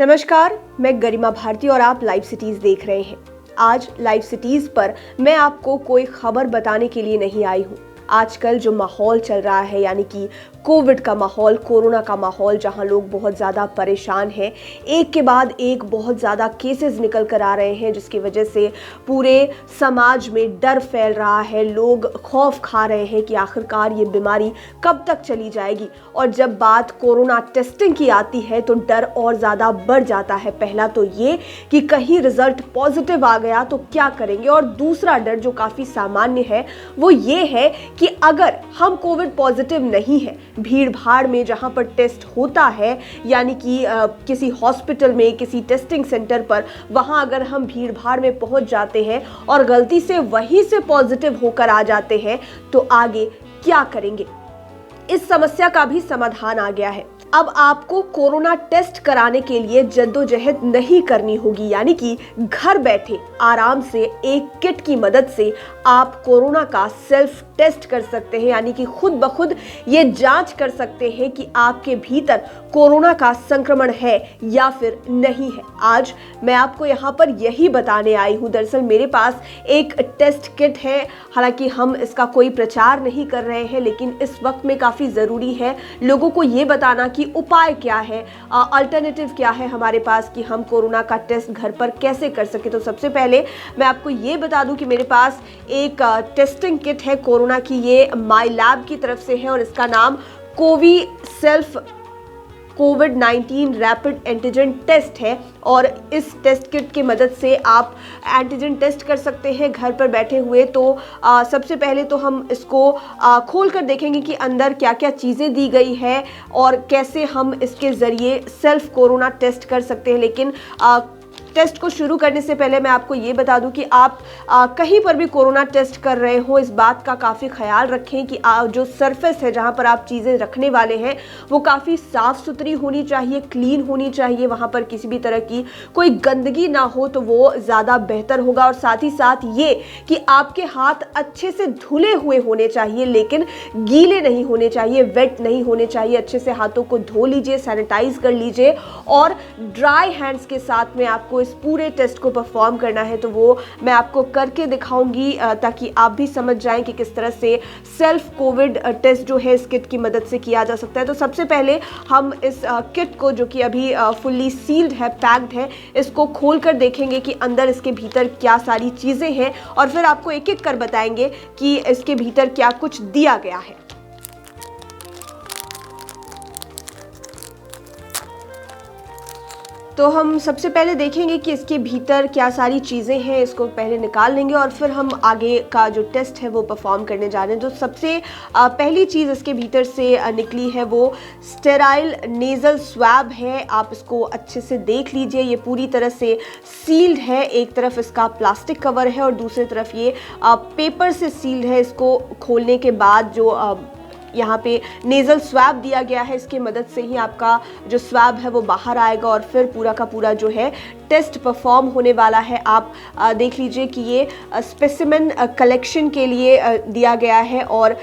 नमस्कार, मैं गरिमा भारती और आप लाइव सिटीज देख रहे हैं। आज लाइव सिटीज पर मैं आपको कोई खबर बताने के लिए नहीं आई हूँ। आजकल जो माहौल चल रहा है यानी कि कोविड का माहौल, कोरोना का माहौल, जहां लोग बहुत ज़्यादा परेशान हैं, एक के बाद एक बहुत ज़्यादा केसेस निकल कर आ रहे हैं, जिसकी वजह से पूरे समाज में डर फैल रहा है। लोग खौफ खा रहे हैं कि आखिरकार ये बीमारी कब तक चली जाएगी। और जब बात कोरोना टेस्टिंग की आती है तो डर और ज़्यादा बढ़ जाता है। पहला तो ये कि कहीं रिजल्ट पॉजिटिव आ गया तो क्या करेंगे, और दूसरा डर जो काफ़ी सामान्य है वो ये है कि अगर हम कोविड पॉजिटिव नहीं है, भीड़ भाड़ में जहां पर टेस्ट होता है यानी कि किसी हॉस्पिटल में, किसी टेस्टिंग सेंटर पर, वहां अगर हम भीड़ भाड़ में पहुंच जाते हैं और गलती से वहीं से पॉजिटिव होकर आ जाते हैं तो आगे क्या करेंगे। इस समस्या का भी समाधान आ गया है। अब आपको कोरोना टेस्ट कराने के लिए जद्दोजहद नहीं करनी होगी, यानी कि घर बैठे आराम से एक किट की मदद से आप कोरोना का सेल्फ टेस्ट कर सकते हैं, यानी कि खुद ब खुद ये जांच कर सकते हैं कि आपके भीतर कोरोना का संक्रमण है या फिर नहीं है। आज मैं आपको यहाँ पर यही बताने आई हूँ। दरअसल मेरे पास एक टेस्ट किट है। हालांकि हम इसका कोई प्रचार नहीं कर रहे हैं, लेकिन इस वक्त में काफ़ी ज़रूरी है लोगों को ये बताना कि उपाय क्या है, अल्टरनेटिव क्या है हमारे पास कि हम कोरोना का टेस्ट घर पर कैसे कर सके। तो सबसे पहले मैं आपको ये बता दूं कि मेरे पास एक टेस्टिंग किट है कोरोना की। ये माई लैब की तरफ से है और इसका नाम कोवी सेल्फ कोविड-19 रैपिड एंटीजन टेस्ट है। और इस टेस्ट किट की मदद से आप एंटीजन टेस्ट कर सकते हैं घर पर बैठे हुए। तो सबसे पहले तो हम इसको खोल कर देखेंगे कि अंदर क्या क्या चीज़ें दी गई है और कैसे हम इसके ज़रिए सेल्फ कोरोना टेस्ट कर सकते हैं। लेकिन टेस्ट को शुरू करने से पहले मैं आपको ये बता दूं कि आप कहीं पर भी कोरोना टेस्ट कर रहे हो, इस बात का काफ़ी ख्याल रखें कि जो सरफेस है जहां पर आप चीज़ें रखने वाले हैं वो काफ़ी साफ़ सुथरी होनी चाहिए, क्लीन होनी चाहिए। वहां पर किसी भी तरह की कोई गंदगी ना हो तो वो ज़्यादा बेहतर होगा। और साथ ही साथ ये कि आपके हाथ अच्छे से धुले हुए होने चाहिए, लेकिन गीले नहीं होने चाहिए, वेट नहीं होने चाहिए। अच्छे से हाथों को धो लीजिए, सैनिटाइज कर लीजिए और ड्राई हैंड्स के साथ में आपको इस पूरे टेस्ट को परफॉर्म करना है। तो वो मैं आपको करके दिखाऊंगी ताकि आप भी समझ जाएं कि किस तरह से सेल्फ कोविड टेस्ट जो है इस किट की मदद से किया जा सकता है। तो सबसे पहले हम इस किट को, जो कि अभी फुल्ली सील्ड है, पैक्ड है, इसको खोल कर देखेंगे कि अंदर इसके भीतर क्या सारी चीज़ें हैं और फिर आपको एक एक कर बताएंगे कि इसके भीतर क्या कुछ दिया गया है। तो हम सबसे पहले देखेंगे कि इसके भीतर क्या सारी चीज़ें हैं, इसको पहले निकाल लेंगे और फिर हम आगे का जो टेस्ट है वो परफॉर्म करने जा रहे हैं। जो सबसे पहली चीज़ इसके भीतर से निकली है वो स्टेराइल नेज़ल स्वैब है। आप इसको अच्छे से देख लीजिए, ये पूरी तरह से सील्ड है। एक तरफ इसका प्लास्टिक कवर है और दूसरी तरफ ये पेपर से सील्ड है। इसको खोलने के बाद जो यहाँ पे नेज़ल स्वैब दिया गया है, इसकी मदद से ही आपका जो स्वैब है वो बाहर आएगा और फिर पूरा का पूरा जो है टेस्ट परफॉर्म होने वाला है। आप देख लीजिए कि ये स्पेसिमेन कलेक्शन के लिए दिया गया है और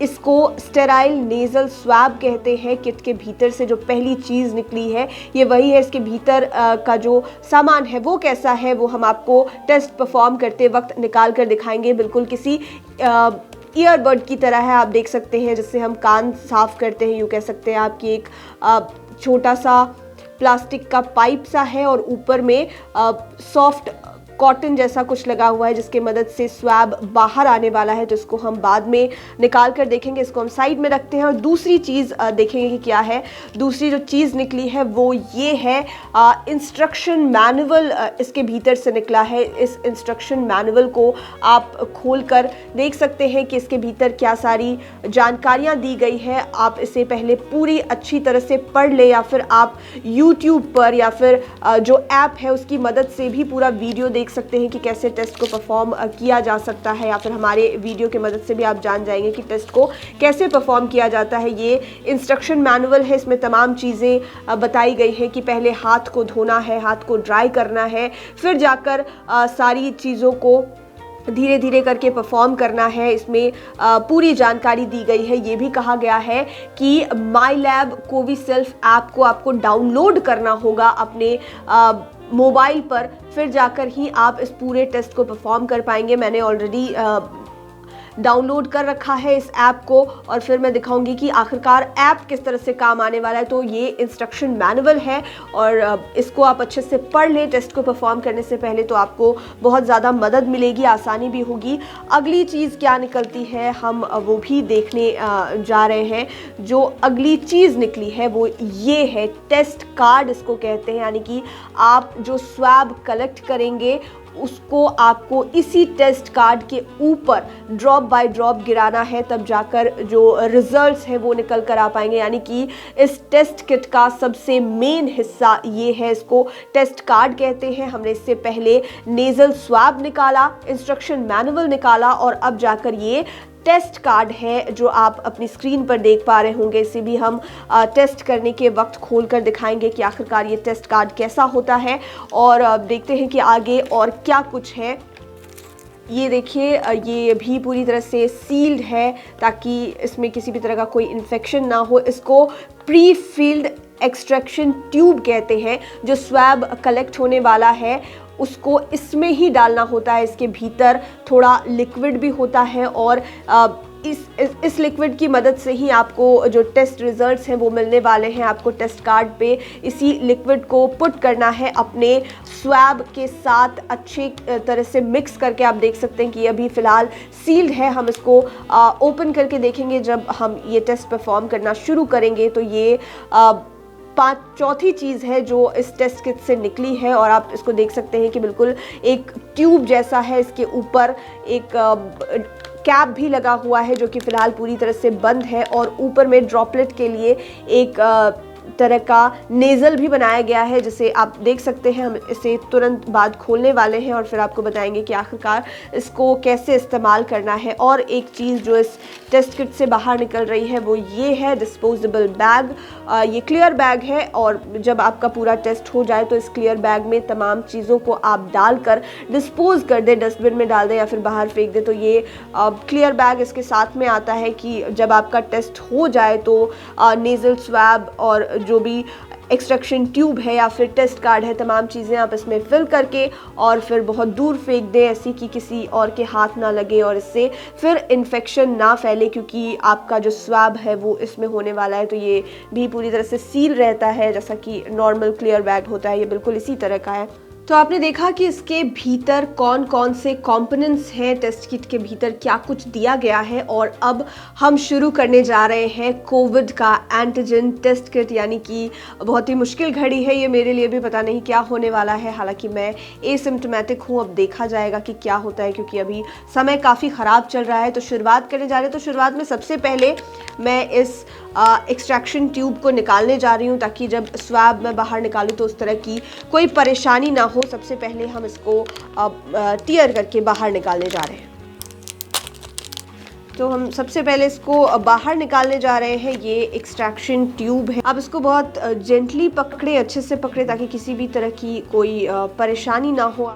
इसको स्टेराइल नेज़ल स्वैब कहते हैं। किट के भीतर से जो पहली चीज़ निकली है ये वही है। इसके भीतर का जो सामान है वो कैसा है वो हम आपको टेस्ट परफॉर्म करते वक्त निकाल कर दिखाएंगे। बिल्कुल किसी ईयरबड की तरह है, आप देख सकते हैं, जिससे हम कान साफ करते हैं, यूँ कह सकते हैं। आपकी एक छोटा सा प्लास्टिक का पाइप सा है और ऊपर में सॉफ्ट कॉटन जैसा कुछ लगा हुआ है जिसके मदद से स्वैब बाहर आने वाला है। तो इसको हम बाद में निकाल कर देखेंगे। इसको हम साइड में रखते हैं और दूसरी चीज़ देखेंगे कि क्या है। दूसरी जो चीज़ निकली है वो ये है इंस्ट्रक्शन मैनुअल इसके भीतर से निकला है। इस इंस्ट्रक्शन मैनुअल को आप खोल कर देख सकते हैं कि इसके भीतर क्या सारी जानकारियाँ दी गई है। आप इसे पहले पूरी अच्छी तरह से पढ़ ले या फिर आप यूट्यूब पर या फिर जो ऐप है उसकी मदद से भी पूरा वीडियो देख सकते हैं कि कैसे टेस्ट को परफॉर्म किया जा सकता है, या फिर हमारे वीडियो की मदद से भी आप जान जाएंगे कि टेस्ट को कैसे परफॉर्म किया जाता है। ये इंस्ट्रक्शन मैनुअल है, इसमें तमाम चीज़ें बताई गई हैं कि पहले हाथ को धोना है, हाथ को ड्राई करना है, फिर जाकर सारी चीज़ों को धीरे धीरे करके परफॉर्म करना है। इसमें पूरी जानकारी दी गई है। ये भी कहा गया है कि माई लैब कोविसेल्फ ऐप को आपको डाउनलोड करना होगा अपने मोबाइल पर, फिर जाकर ही आप इस पूरे टेस्ट को परफॉर्म कर पाएंगे। मैंने ऑलरेडी डाउनलोड कर रखा है इस ऐप को और फिर मैं दिखाऊंगी कि आखिरकार ऐप किस तरह से काम आने वाला है। तो ये इंस्ट्रक्शन मैनुअल है और इसको आप अच्छे से पढ़ लें टेस्ट को परफॉर्म करने से पहले, तो आपको बहुत ज़्यादा मदद मिलेगी, आसानी भी होगी। अगली चीज़ क्या निकलती है हम वो भी देखने जा रहे हैं। जो अगली चीज़ निकली है वो ये है, टेस्ट कार्ड इसको कहते हैं, यानी कि आप जो स्वैब कलेक्ट करेंगे उसको आपको इसी टेस्ट कार्ड के ऊपर ड्रॉप बाय ड्रॉप गिराना है, तब जाकर जो रिजल्ट्स हैं वो निकल कर आ पाएंगे। यानी कि इस टेस्ट किट का सबसे मेन हिस्सा ये है, इसको टेस्ट कार्ड कहते हैं। हमने इससे पहले नेजल स्वैब निकाला, इंस्ट्रक्शन मैनुअल निकाला और अब जाकर ये टेस्ट कार्ड है जो आप अपनी स्क्रीन पर देख पा रहे होंगे। इसे भी हम टेस्ट करने के वक्त खोलकर दिखाएंगे कि आखिरकार ये टेस्ट कार्ड कैसा होता है और देखते हैं कि आगे और क्या कुछ है। ये देखिए, ये भी पूरी तरह से सील्ड है ताकि इसमें किसी भी तरह का कोई इन्फेक्शन ना हो। इसको प्री फील्ड एक्सट्रैक्शन ट्यूब कहते हैं। जो स्वैब कलेक्ट होने वाला है उसको इसमें ही डालना होता है। इसके भीतर थोड़ा लिक्विड भी होता है और इस लिक्विड की मदद से ही आपको जो टेस्ट रिजल्ट्स हैं वो मिलने वाले हैं। आपको टेस्ट कार्ड पे इसी लिक्विड को पुट करना है अपने स्वैब के साथ अच्छी तरह से मिक्स करके। आप देख सकते हैं कि अभी फ़िलहाल सील्ड है। हम इसको ओपन करके देखेंगे जब हम ये टेस्ट परफॉर्म करना शुरू करेंगे। तो ये चौथी चीज़ है जो इस टेस्ट किट से निकली है और आप इसको देख सकते हैं कि बिल्कुल एक ट्यूब जैसा है। इसके ऊपर एक कैप भी लगा हुआ है जो कि फ़िलहाल पूरी तरह से बंद है और ऊपर में ड्रॉपलेट के लिए एक तरह का नेज़ल भी बनाया गया है, जिसे आप देख सकते हैं। हम इसे तुरंत बाद खोलने वाले हैं और फिर आपको बताएंगे कि आखिरकार इसको कैसे इस्तेमाल करना है। और एक चीज़ जो इस टेस्ट किट से बाहर निकल रही है वो ये है डिस्पोजेबल बैग। ये क्लियर बैग है और जब आपका पूरा टेस्ट हो जाए तो इस क्लियर बैग में तमाम चीज़ों को आप डालकर डिस्पोज कर दें, डस्टबिन में डाल दें या फिर बाहर फेंक दें। तो ये क्लियर बैग इसके साथ में आता है कि जब आपका टेस्ट हो जाए तो नेज़ल स्वैब और जो भी एक्सट्रैक्शन ट्यूब है या फिर टेस्ट कार्ड है, तमाम चीज़ें आप इसमें फिल करके और फिर बहुत दूर फेंक दें, ऐसी कि किसी और के हाथ ना लगे और इससे फिर इन्फेक्शन ना फैले, क्योंकि आपका जो स्वैब है वो इसमें होने वाला है। तो ये भी पूरी तरह से सील रहता है जैसा कि नॉर्मल क्लियर बैग होता है, ये बिल्कुल इसी तरह का है। तो आपने देखा कि इसके भीतर कौन कौन से कंपोनेंट्स हैं, टेस्ट किट के भीतर क्या कुछ दिया गया है। और अब हम शुरू करने जा रहे हैं कोविड का एंटीजन टेस्ट किट, यानी कि बहुत ही मुश्किल घड़ी है ये मेरे लिए भी, पता नहीं क्या होने वाला है। हालांकि मैं एसिम्प्टोमेटिक हूँ, अब देखा जाएगा कि क्या होता है, क्योंकि अभी समय काफ़ी ख़राब चल रहा है। तो शुरुआत करने जा रहे हैं। तो शुरुआत में सबसे पहले मैं इस एक्सट्रैक्शन ट्यूब को निकालने जा रही हूँ ताकि जब स्वैब मैं बाहर निकालूँ तो उस तरह की कोई परेशानी ना हो। सबसे पहले हम इसको टीयर करके बाहर निकालने जा रहे हैं। तो हम सबसे पहले इसको बाहर निकालने जा रहे हैं। ये एक्सट्रैक्शन ट्यूब है। आप इसको बहुत जेंटली पकड़े, अच्छे से पकड़े ताकि किसी भी तरह की कोई परेशानी ना हो।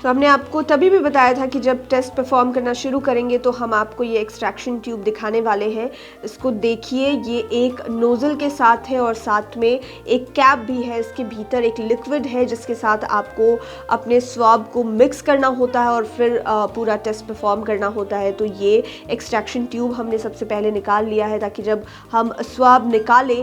तो हमने आपको तभी भी बताया था कि जब टेस्ट परफॉर्म करना शुरू करेंगे तो हम आपको ये एक्सट्रैक्शन ट्यूब दिखाने वाले हैं। इसको देखिए, ये एक नोज़ल के साथ है और साथ में एक कैप भी है। इसके भीतर एक लिक्विड है जिसके साथ आपको अपने स्वैब को मिक्स करना होता है और फिर पूरा टेस्ट परफॉर्म करना होता है। तो ये एक्सट्रैक्शन ट्यूब हमने सबसे पहले निकाल लिया है ताकि जब हम स्वैब निकालें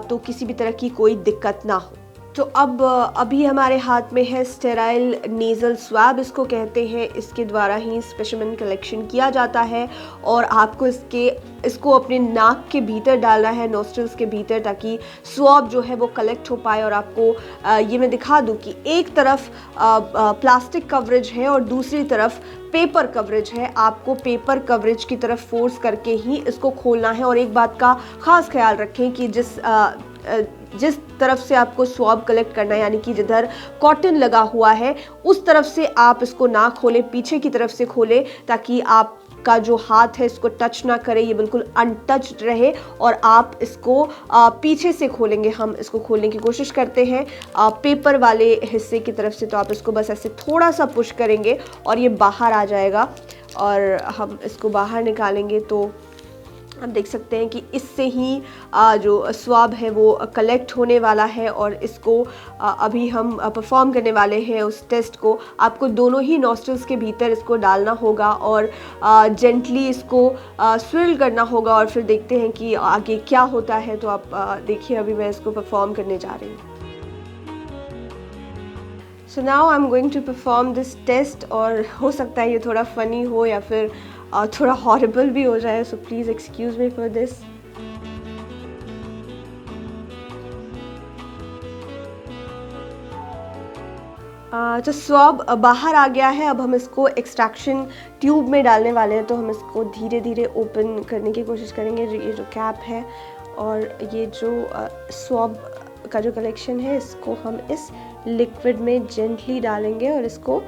तो किसी भी तरह की कोई दिक्कत ना हो। तो अब अभी हमारे हाथ में है स्टेराइल नेज़ल स्वैब, इसको कहते हैं। इसके द्वारा ही स्पेसिमेन कलेक्शन किया जाता है और आपको इसको अपने नाक के भीतर डालना है, नोस्ट्रल्स के भीतर, ताकि स्वैब जो है वो कलेक्ट हो पाए। और आपको ये मैं दिखा दूं कि एक तरफ प्लास्टिक कवरेज है और दूसरी तरफ पेपर कवरेज है। आपको पेपर कवरेज की तरफ फोर्स करके ही इसको खोलना है। और एक बात का ख़ास ख्याल रखें कि जिस तरफ से आपको स्वैब कलेक्ट करना है, यानी कि जिधर कॉटन लगा हुआ है उस तरफ से आप इसको ना खोलें, पीछे की तरफ से खोलें ताकि आप आपका जो हाथ है इसको टच ना करे, ये बिल्कुल अनटच्ड रहे और आप इसको पीछे से खोलेंगे। हम इसको खोलने की कोशिश करते हैं पेपर वाले हिस्से की तरफ से, तो आप इसको बस ऐसे थोड़ा सा पुश करेंगे और ये बाहर आ जाएगा और हम इसको बाहर निकालेंगे। तो आप देख सकते हैं कि इससे ही जो स्वाब है वो कलेक्ट होने वाला है और इसको अभी हम परफॉर्म करने वाले हैं उस टेस्ट को। आपको दोनों ही नॉस्ट्रल्स के भीतर इसको डालना होगा और जेंटली इसको स्विल करना होगा और फिर देखते हैं कि आगे क्या होता है। तो आप देखिए, अभी मैं इसको परफॉर्म करने जा रही हूँ। So now I am going to perform this test और हो सकता है ये थोड़ा फ़नी हो या फिर थोड़ा हॉरिबल भी हो जाए, so please excuse me for this. जो स्वैब बाहर आ गया है, अब हम इसको एक्सट्रैक्शन ट्यूब में डालने वाले हैं। तो हम इसको धीरे धीरे ओपन करने की कोशिश करेंगे। ये जो कैप है और ये जो स्वैब का जो कलेक्शन है, इसको हम इस लिक्विड में जेंटली डालेंगे और इसको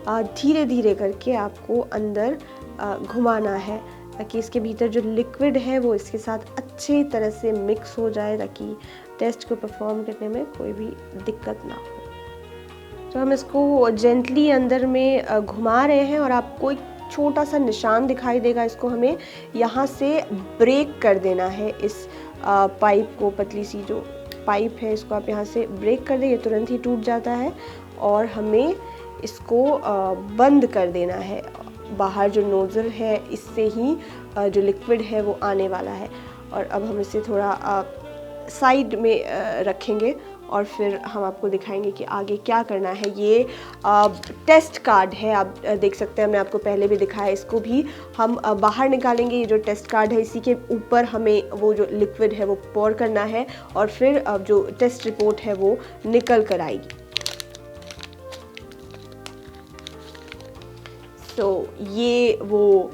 धीरे धीरे करके आपको अंदर घुमाना है ताकि इसके भीतर जो लिक्विड है वो इसके साथ अच्छी तरह से मिक्स हो जाए, ताकि टेस्ट को परफॉर्म करने में कोई भी दिक्कत ना हो। तो हम इसको जेंटली अंदर में घुमा रहे हैं और आपको एक छोटा सा निशान दिखाई देगा। इसको हमें यहाँ से ब्रेक कर देना है। इस पाइप को, पतली सी जो पाइप है, इसको आप यहाँ से ब्रेक कर दें, ये तुरंत ही टूट जाता है और हमें इसको बंद कर देना है। बाहर जो नोज़ल है, इससे ही जो लिक्विड है वो आने वाला है। और अब हम इसे थोड़ा साइड में रखेंगे और फिर हम आपको दिखाएंगे कि आगे क्या करना है। ये टेस्ट कार्ड है, आप देख सकते हैं, मैंने आपको पहले भी दिखाया। इसको भी हम बाहर निकालेंगे। ये जो टेस्ट कार्ड है, इसी के ऊपर हमें वो जो लिक्विड है वो पोर करना है और फिर जो टेस्ट रिपोर्ट है वो निकल कर आएगी। तो ये वो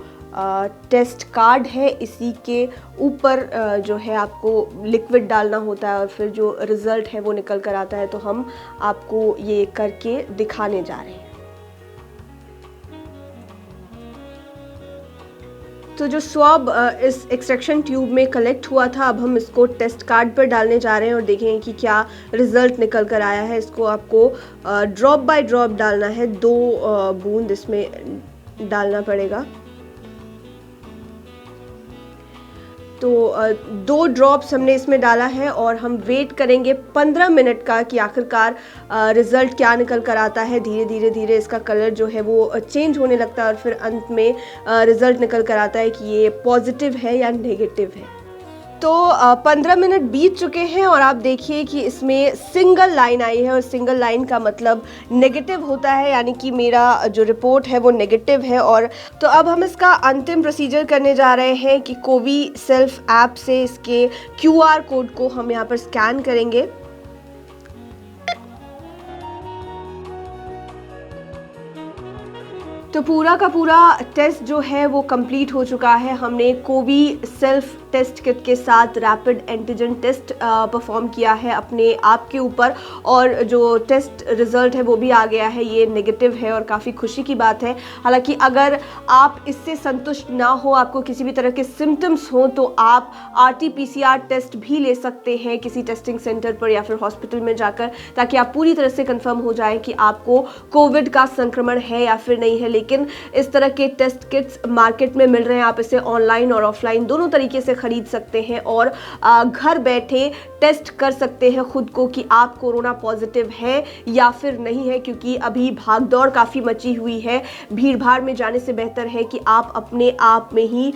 टेस्ट कार्ड है, इसी के ऊपर जो है आपको लिक्विड डालना होता है और फिर जो रिज़ल्ट है वो निकल कर आता है। तो हम आपको ये करके दिखाने जा रहे हैं। तो जो स्वैब इस एक्सट्रैक्शन ट्यूब में कलेक्ट हुआ था, अब हम इसको टेस्ट कार्ड पर डालने जा रहे हैं और देखेंगे कि क्या रिज़ल्ट निकल कर आया है। इसको आपको ड्रॉप बाय ड्रॉप डालना है, 2 बूंद इसमें डालना पड़ेगा। तो 2 ड्रॉप्स हमने इसमें डाला है और हम वेट करेंगे 15 मिनट का कि आखिरकार रिज़ल्ट क्या निकल कर आता है। धीरे धीरे इसका कलर जो है वो चेंज होने लगता है और फिर अंत में रिज़ल्ट निकल कर आता है कि ये पॉजिटिव है या नेगेटिव है। तो 15 मिनट बीत चुके हैं और आप देखिए कि इसमें सिंगल लाइन आई है और सिंगल लाइन का मतलब नेगेटिव होता है, यानी कि मेरा जो रिपोर्ट है वो नेगेटिव है। और तो अब हम इसका अंतिम प्रोसीजर करने जा रहे हैं कि कोवी सेल्फ ऐप से इसके QR कोड को हम यहाँ पर स्कैन करेंगे। तो पूरा का पूरा टेस्ट जो है वो कंप्लीट हो चुका है। हमने कोवी सेल्फ टेस्ट किट के साथ रैपिड एंटीजन टेस्ट परफॉर्म किया है अपने आप के ऊपर और जो टेस्ट रिज़ल्ट है वो भी आ गया है, ये नेगेटिव है और काफ़ी खुशी की बात है। हालांकि अगर आप इससे संतुष्ट ना हो, आपको किसी भी तरह के सिम्टम्स हों, तो आप RT-PCR टेस्ट भी ले सकते हैं किसी टेस्टिंग सेंटर पर या फिर हॉस्पिटल में जाकर, ताकि आप पूरी तरह से कंफर्म हो जाए कि आपको कोविड का संक्रमण है या फिर नहीं है। लेकिन इस तरह के टेस्ट किट्स मार्केट में मिल रहे हैं, आप इसे ऑनलाइन और ऑफलाइन दोनों तरीके से खरीद सकते हैं और घर बैठे टेस्ट कर सकते हैं खुद को कि आप कोरोना पॉजिटिव है या फिर नहीं है। क्योंकि अभी भागदौड़ काफ़ी मची हुई है, भीड़ भाड़ में जाने से बेहतर है कि आप अपने आप में ही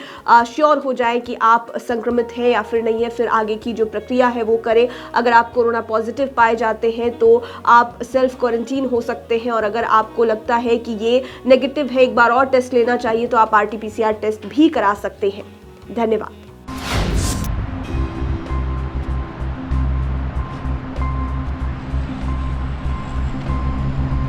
श्योर हो जाए कि आप संक्रमित हैं या फिर नहीं है, फिर आगे की जो प्रक्रिया है वो करें। अगर आप कोरोना पॉजिटिव पाए जाते हैं तो आप सेल्फ क्वारंटीन हो सकते हैं और अगर आपको लगता है कि ये नेगेटिव है, एक बार और टेस्ट लेना चाहिए, तो आप RT-PCR टेस्ट भी करा सकते हैं। धन्यवाद।